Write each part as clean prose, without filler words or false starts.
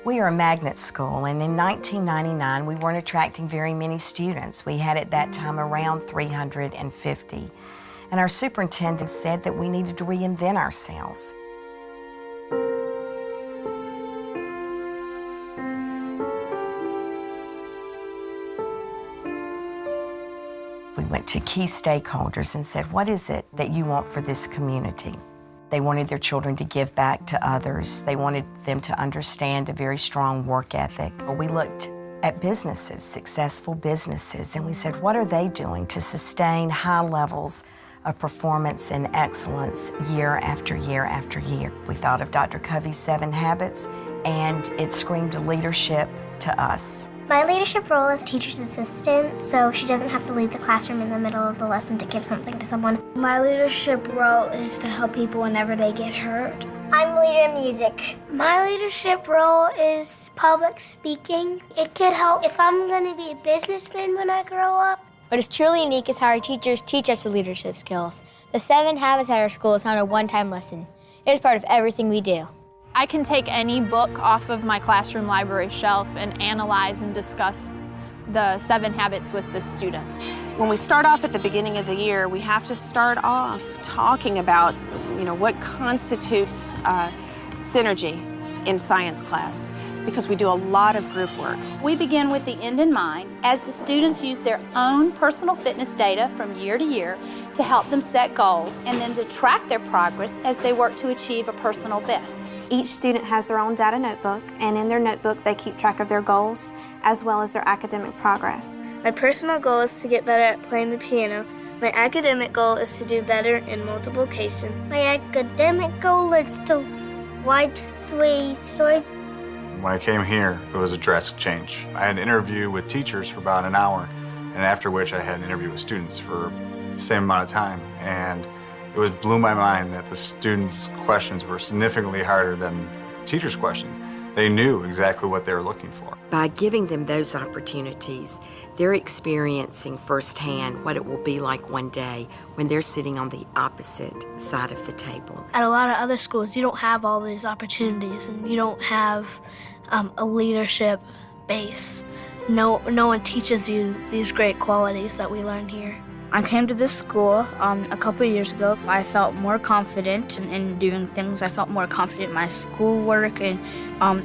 We are a magnet school, and in 1999, we weren't attracting very many students. We had at that time around 350. And our superintendent said that we needed to reinvent ourselves. We went to key stakeholders and said, what is it that you want for this community? They wanted their children to give back to others. They wanted them to understand a very strong work ethic. We looked at businesses, successful businesses, and we said, what are they doing to sustain high levels of performance and excellence year after year after year? We thought of Dr. Covey's 7 Habits, and it screamed leadership to us. My leadership role is teacher's assistant, so she doesn't have to leave the classroom in the middle of the lesson to give something to someone. My leadership role is to help people whenever they get hurt. I'm leader in music. My leadership role is public speaking. It could help if I'm going to be a businessman when I grow up. What is truly unique is how our teachers teach us the leadership skills. The 7 Habits at our school is not a one-time lesson. It is part of everything we do. I can take any book off of my classroom library shelf and analyze and discuss the 7 habits with the students. When we start off at the beginning of the year, we have to start off talking about, what constitutes synergy in science class, because we do a lot of group work. We begin with the end in mind as the students use their own personal fitness data from year to year to help them set goals and then to track their progress as they work to achieve a personal best. Each student has their own data notebook, and in their notebook they keep track of their goals as well as their academic progress. My personal goal is to get better at playing the piano. My academic goal is to do better in multiplication. My academic goal is to write 3 stories. When I came here, it was a drastic change. I had an interview with teachers for about an hour, and after which I had an interview with students for the same amount of time. And it blew my mind that the students' questions were significantly harder than the teachers' questions. They knew exactly what they were looking for. By giving them those opportunities, they're experiencing firsthand what it will be like one day when they're sitting on the opposite side of the table. At a lot of other schools, you don't have all these opportunities, and you don't have a leadership base. No one teaches you these great qualities that we learn here. I came to this school a couple of years ago. I felt more confident in doing things. I felt more confident in my schoolwork, and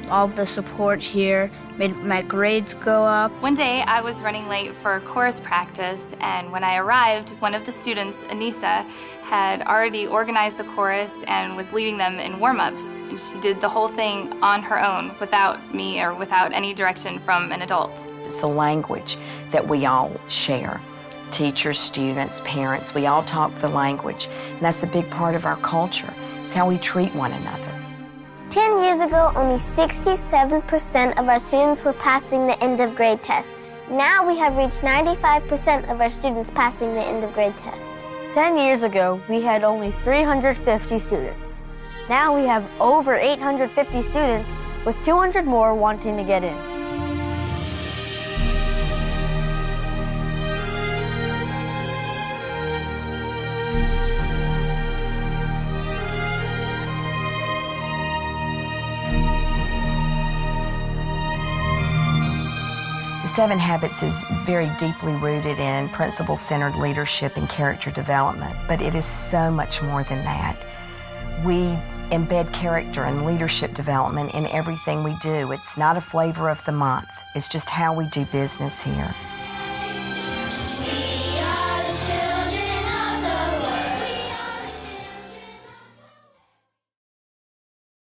all the support here made my grades go up. One day I was running late for chorus practice, and when I arrived, one of the students, Anissa, had already organized the chorus and was leading them in warm-ups. And she did the whole thing on her own without me or without any direction from an adult. It's a language that we all share. Teachers, students, parents, we all talk the language. And that's a big part of our culture. It's how we treat one another. 10 years ago, only 67% of our students were passing the end of grade test. Now we have reached 95% of our students passing the end of grade test. 10 years ago, we had only 350 students. Now we have over 850 students, with 200 more wanting to get in. The 7 Habits is very deeply rooted in principle-centered leadership and character development, but it is so much more than that. We embed character and leadership development in everything we do. It's not a flavor of the month. It's just how we do business here.